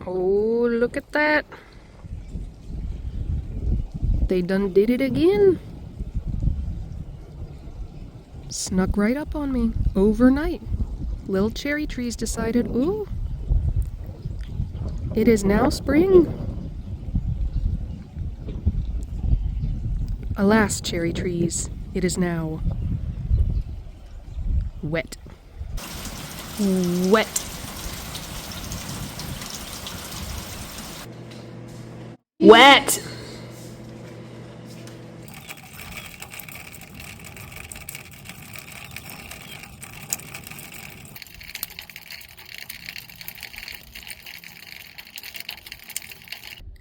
Oh, look at that. They done did it again. Snuck right up on me overnight. Little cherry trees decided, ooh, it is now spring. Alas, cherry trees, it is now wet. Wet. Wet!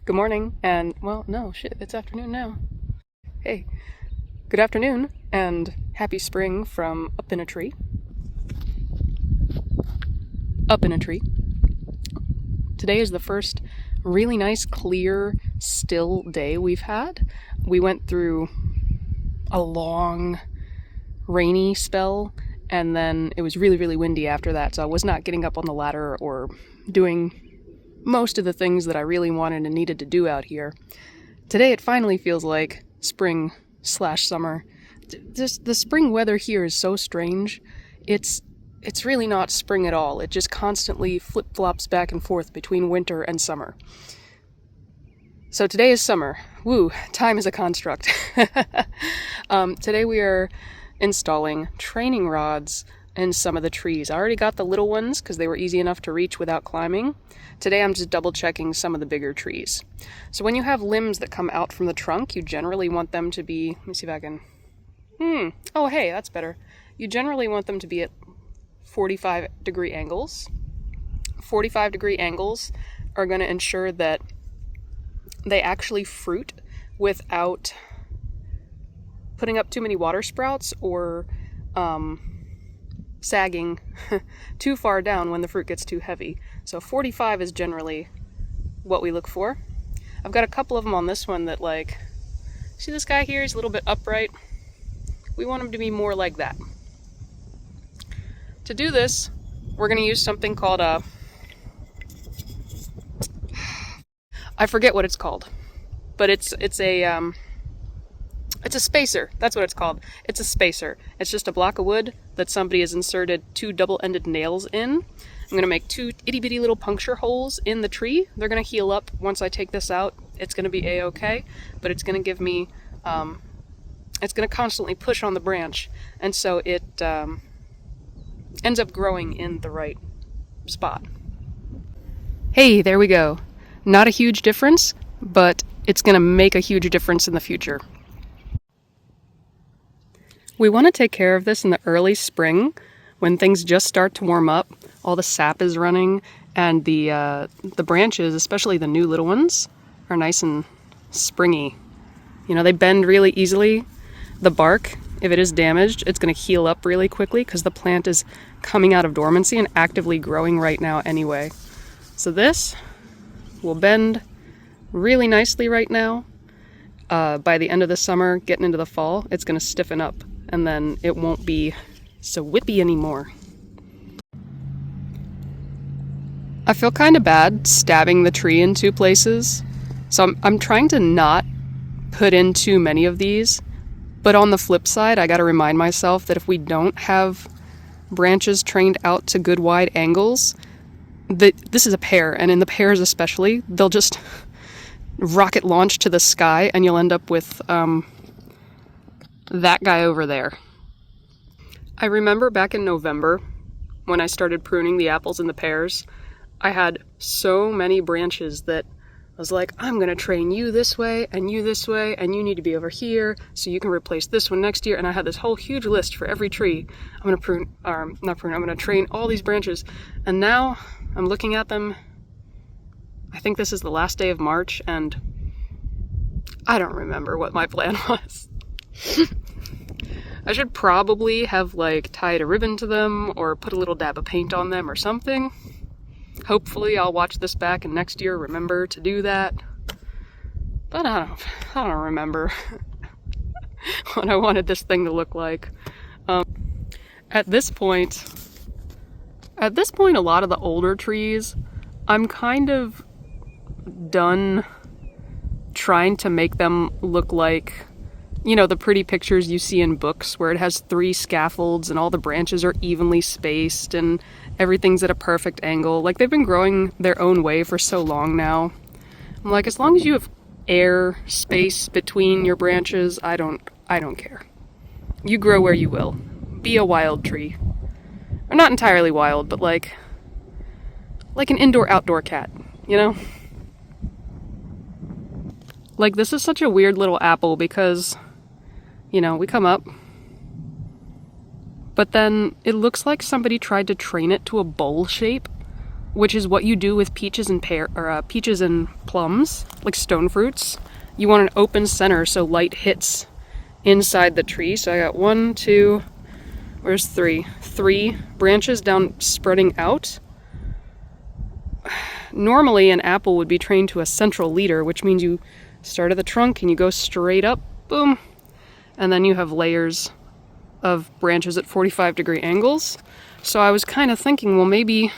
Good morning, and, well, no, shit, it's afternoon now. Hey, good afternoon, and happy spring from up in a tree. Up in a tree. Today is the first really nice, clear, still day we've had. We went through a long, rainy spell, and then it was really, really windy after that, so I was not getting up on the ladder or doing most of the things that I really wanted and needed to do out here. Today it finally feels like spring/summer. Just the spring weather here is so strange. It's really not spring at all. It just constantly flip-flops back and forth between winter and summer. So today is summer. Woo, time is a construct. Today we are installing training rods in some of the trees. I already got the little ones because they were easy enough to reach without climbing. Today I'm just double checking some of the bigger trees. So when you have limbs that come out from the trunk, you generally want them to be, let me see if I can, oh hey, that's better. You generally want them to be at 45-degree angles. 45-degree angles are going to ensure that they actually fruit without putting up too many water sprouts or sagging too far down when the fruit gets too heavy. So 45 is generally what we look for. I've got a couple of them on this one that, like, see this guy here? He's a little bit upright. We want him to be more like that. To do this, we're going to use something called a, I forget what it's called, but it's a spacer. That's what it's called. It's a spacer. It's just a block of wood that somebody has inserted 2 double-ended nails in. I'm going to make 2 itty-bitty little puncture holes in the tree. They're going to heal up once I take this out. It's going to be a-okay, but it's going to give me, it's going to constantly push on the branch, and so it ends up growing in the right spot. Hey, there we go. Not a huge difference, but it's going to make a huge difference in the future. We want to take care of this in the early spring when things just start to warm up. All the sap is running, and the branches, especially the new little ones, are nice and springy. You know, they bend really easily. The bark, if it is damaged, it's going to heal up really quickly because the plant is coming out of dormancy and actively growing right now anyway. So this will bend really nicely right now. By the end of the summer, getting into the fall, it's going to stiffen up, and then it won't be so whippy anymore. I feel kind of bad stabbing the tree in 2 places, so I'm trying to not put in too many of these. But on the flip side, I gotta remind myself that if we don't have branches trained out to good wide angles, this is a pear, and in the pears especially, they'll just rocket launch to the sky, and you'll end up with that guy over there. I remember back in November, when I started pruning the apples and the pears, I had so many branches that I was like, I'm going to train you this way, and you need to be over here, so you can replace this one next year. And I had this whole huge list for every tree. I'm going to train all these branches. And now I'm looking at them. I think this is the last day of March, and I don't remember what my plan was. I should probably have, like, tied a ribbon to them, or put a little dab of paint on them or something. Hopefully I'll watch this back and next year remember to do that. But I don't remember what I wanted this thing to look like. At this point, a lot of the older trees, I'm kind of done trying to make them look like, you know, the pretty pictures you see in books where it has 3 scaffolds and all the branches are evenly spaced and everything's at a perfect angle. Like, they've been growing their own way for so long now. I'm like, as long as you have air space between your branches, I don't care. You grow where you will. Be a wild tree. Or not entirely wild, but like an indoor-outdoor cat, you know? Like, this is such a weird little apple because, you know, we come up, but then it looks like somebody tried to train it to a bowl shape, which is what you do with peaches and peaches and plums, like stone fruits. You want an open center so light hits inside the tree. So I got 1, 2, where's 3? 3 branches down spreading out. Normally an apple would be trained to a central leader, which means you start at the trunk and you go straight up, boom, and then you have layers of branches at 45-degree angles. So I was kind of thinking, well, maybe,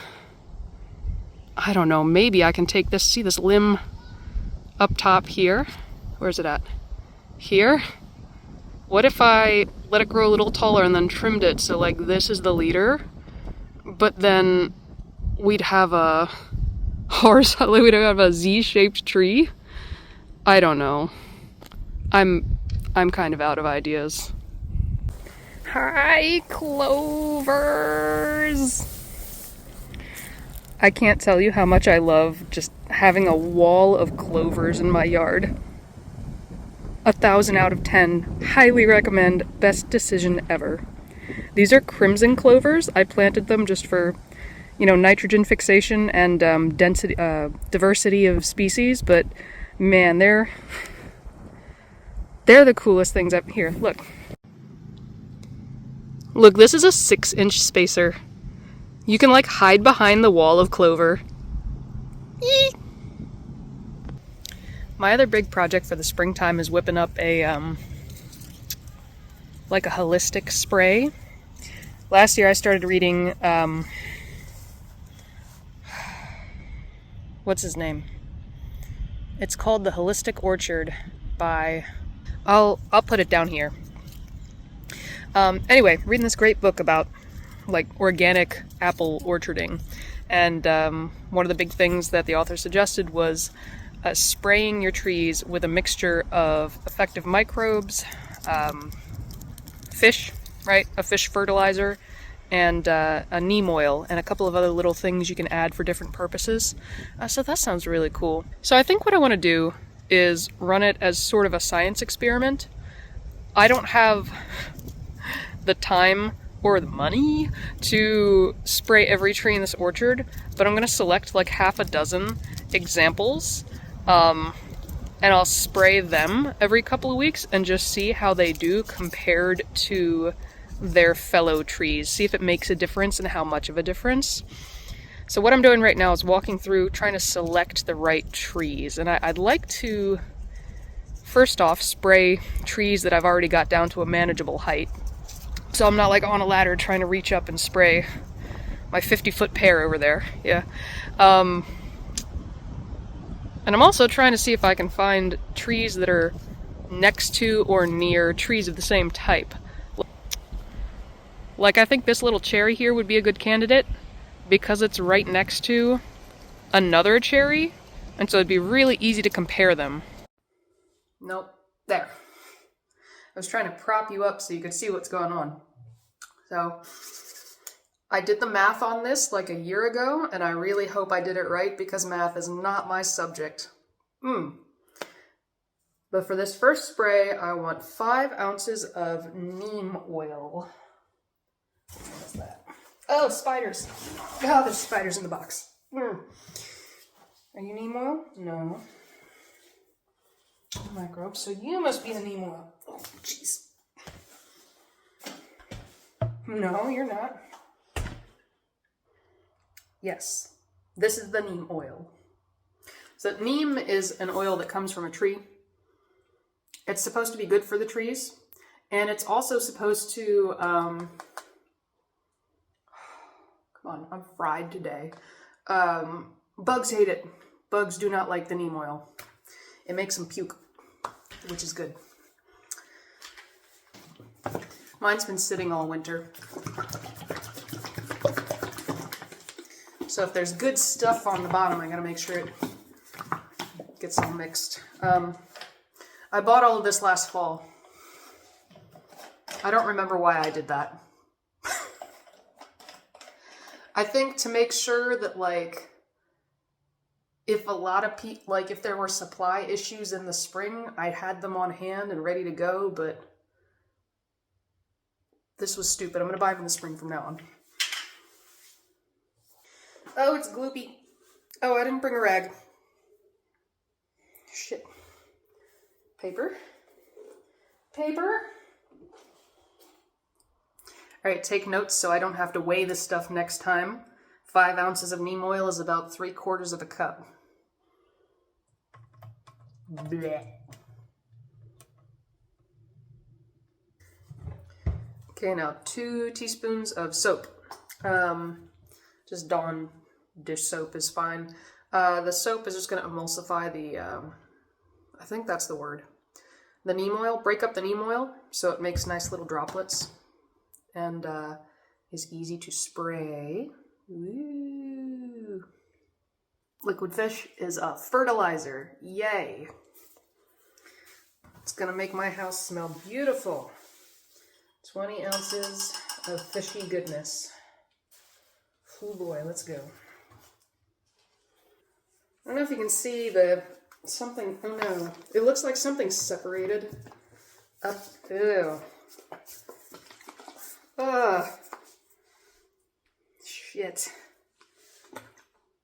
I don't know, maybe I can take this, see this limb up top here? Where's it at? Here? What if I let it grow a little taller and then trimmed it so like this is the leader, but then we'd have a horizontally, we'd have a Z-shaped tree? I don't know. I'm kind of out of ideas. Hi, clovers! I can't tell you how much I love just having a wall of clovers in my yard. 1,000 out of 10. Highly recommend. Best decision ever. These are crimson clovers. I planted them just for, you know, nitrogen fixation and diversity of species, but man, they're the coolest things up here. Look. Look, this is a 6-inch spacer. You can like hide behind the wall of clover. Eee! My other big project for the springtime is whipping up a like a holistic spray. Last year I started reading what's his name? It's called The Holistic Orchard by I'll put it down here. Anyway, reading this great book about like organic apple orcharding, and one of the big things that the author suggested was spraying your trees with a mixture of effective microbes, fish, right? A fish fertilizer, and a neem oil, and a couple of other little things you can add for different purposes. So that sounds really cool. So I think what I want to do is run it as sort of a science experiment. I don't have the time or the money to spray every tree in this orchard, but I'm going to select like half a dozen examples, and I'll spray them every couple of weeks and just see how they do compared to their fellow trees. See if it makes a difference and how much of a difference. So what I'm doing right now is walking through trying to select the right trees, and I'd like to first off spray trees that I've already got down to a manageable height. So I'm not like on a ladder trying to reach up and spray my 50-foot pear over there. Yeah. And I'm also trying to see if I can find trees that are next to or near trees of the same type. Like, I think this little cherry here would be a good candidate because it's right next to another cherry, and so it'd be really easy to compare them. Nope. There. I was trying to prop you up so you could see what's going on. So I did the math on this like a year ago, and I really hope I did it right because math is not my subject. But for this first spray, I want 5 ounces of neem oil. What's that? Oh, spiders. Oh, there's spiders in the box. Are you neem oil? No. Microbes, so you must be the neem oil. Oh, jeez. No, you're not. Yes, this is the neem oil. So neem is an oil that comes from a tree. It's supposed to be good for the trees. And it's also supposed to, come on, I'm fried today. Bugs hate it. Bugs do not like the neem oil. It makes them puke, which is good. Mine's been sitting all winter. So if there's good stuff on the bottom, I gotta make sure it gets all mixed. I bought all of this last fall. I don't remember why I did that. I think to make sure that, like, if a lot of people, like, if there were supply issues in the spring, I had them on hand and ready to go, but this was stupid. I'm gonna buy them in the spring from now on. Oh, it's gloopy. Oh, I didn't bring a rag. Shit. Paper. Paper. All right, take notes so I don't have to weigh this stuff next time. 5 ounces of neem oil is about 3/4 of a cup. Blech. Okay, now 2 teaspoons of soap. Just Dawn dish soap is fine. The soap is just going to emulsify the, I think that's the word. The neem oil. Break up the neem oil so it makes nice little droplets and is easy to spray. Woo. Liquid fish is a fertilizer. Yay. It's going to make my house smell beautiful. 20 ounces of fishy goodness. Oh boy, let's go. I don't know if you can see something, oh no. It looks like something separated up, ew. Ugh. Shit.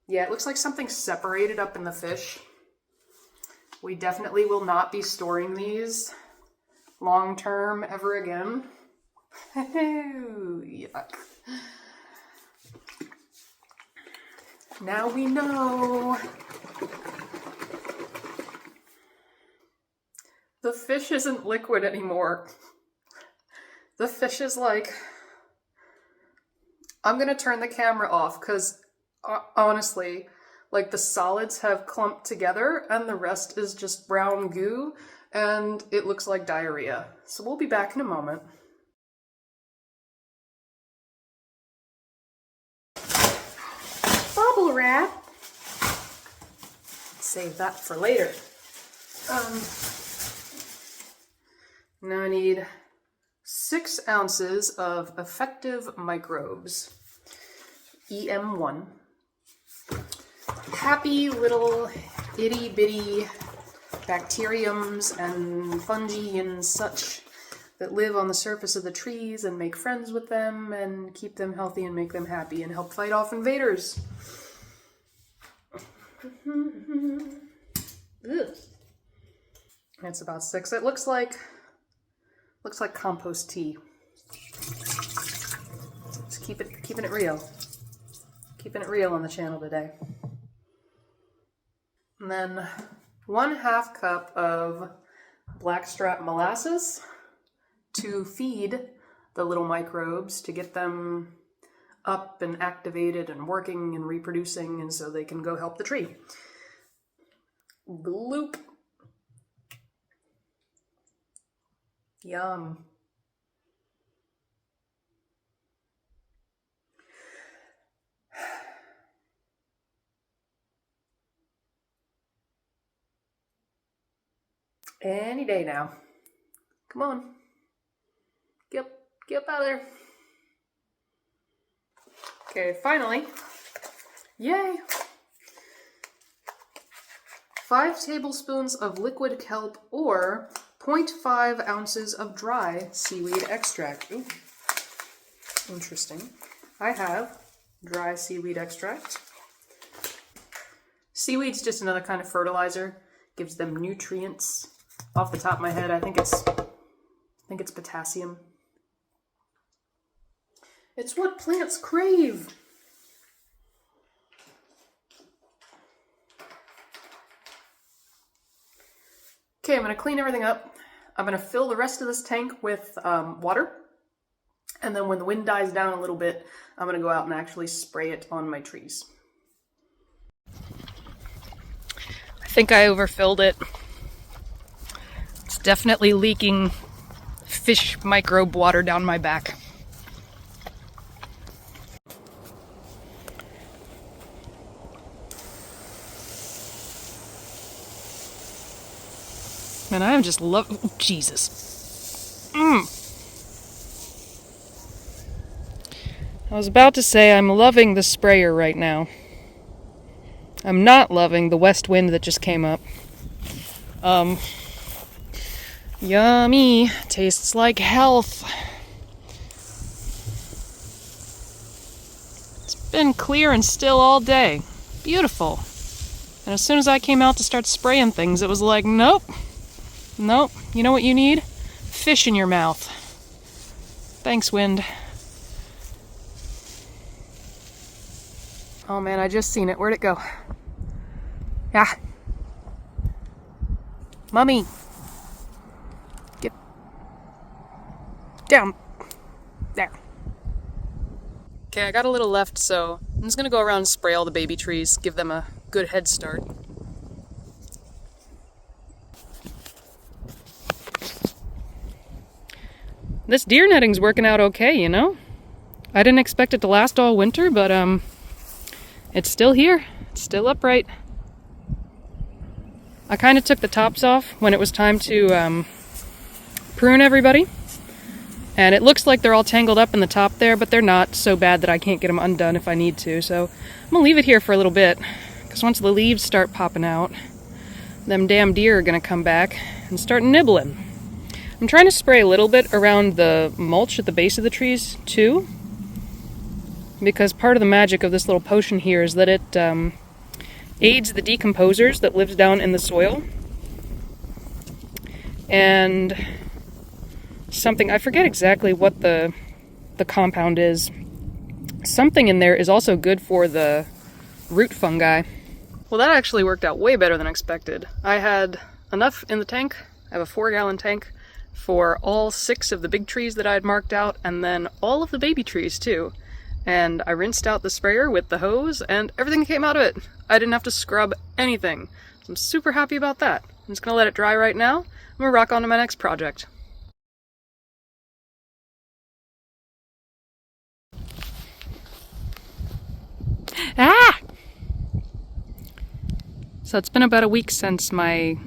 Yeah, it looks like something separated up in the fish. We definitely will not be storing these long term ever again. Yuck. Now we know. The fish isn't liquid anymore. The fish is like, I'm gonna turn the camera off because honestly, like the solids have clumped together and the rest is just brown goo and it looks like diarrhea. So we'll be back in a moment. Bubble wrap. Save that for later. Now I need 6 ounces of effective microbes. EM1. Happy little itty bitty bacteriums and fungi and such that live on the surface of the trees and make friends with them and keep them healthy and make them happy and help fight off invaders. Ugh. It's about 6. It looks like compost tea. Just keeping it real. Keeping it real on the channel today. And then 1/2 cup of blackstrap molasses to feed the little microbes to get them up and activated and working and reproducing and so they can go help the tree. Gloop. Yum. Any day now. Come on. Get up out of there. Okay, finally. Yay! 5 tablespoons of liquid kelp or 0.5 ounces of dry seaweed extract. Ooh, interesting. I have dry seaweed extract. Seaweed's just another kind of fertilizer. Gives them nutrients. Off the top of my head, I think it's potassium. It's what plants crave. Okay, I'm gonna clean everything up. I'm going to fill the rest of this tank with water. And then when the wind dies down a little bit, I'm going to go out and actually spray it on my trees. I think I overfilled it. It's definitely leaking fish microbe water down my back. Man, I am just oh, Jesus. I was about to say I'm loving the sprayer right now. I'm not loving the west wind that just came up. Yummy. Tastes like health. It's been clear and still all day. Beautiful. And as soon as I came out to start spraying things, it was like, nope. Nope. You know what you need? Fish in your mouth. Thanks, wind. Oh man, I just seen it. Where'd it go? Yeah. Mummy. Get down. There. Okay, I got a little left, so I'm just gonna go around and spray all the baby trees, give them a good head start. This deer netting's working out okay, you know? I didn't expect it to last all winter, but it's still here. It's still upright. I kind of took the tops off when it was time to prune everybody. And it looks like they're all tangled up in the top there, but they're not so bad that I can't get them undone if I need to. So I'm gonna leave it here for a little bit, because once the leaves start popping out, them damn deer are gonna come back and start nibbling. I'm trying to spray a little bit around the mulch at the base of the trees too, because part of the magic of this little potion here is that it aids the decomposers that lives down in the soil. And something, I forget exactly what the compound is. Something in there is also good for the root fungi. Well, that actually worked out way better than expected. I had enough in the tank. I have a 4-gallon tank for all 6 of the big trees that I had marked out, and then all of the baby trees too. And I rinsed out the sprayer with the hose, and everything came out of it. I didn't have to scrub anything. So I'm super happy about that. I'm just gonna let it dry right now. I'm gonna rock on to my next project. Ah! So it's been about a week since my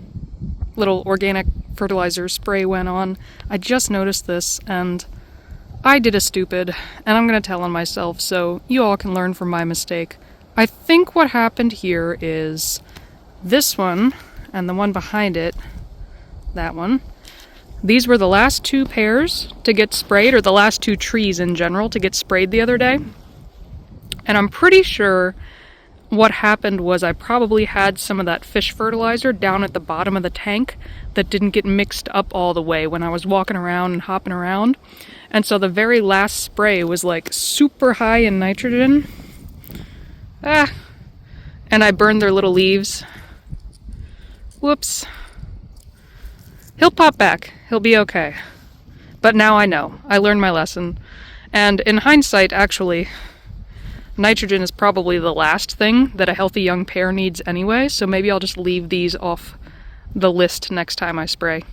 little organic fertilizer spray went on. I just noticed this, and I did a stupid, and I'm gonna tell on myself so you all can learn from my mistake. I think what happened here is this one and the one behind it, that one, these were the last 2 pairs to get sprayed, or the last 2 trees in general to get sprayed the other day. And I'm pretty sure what happened was I probably had some of that fish fertilizer down at the bottom of the tank that didn't get mixed up all the way when I was walking around and hopping around. And so the very last spray was like super high in nitrogen. And I burned their little leaves. Whoops. He'll pop back. He'll be okay. But now I know. I learned my lesson. And in hindsight, actually, nitrogen is probably the last thing that a healthy young pear needs anyway, so maybe I'll just leave these off the list next time I spray.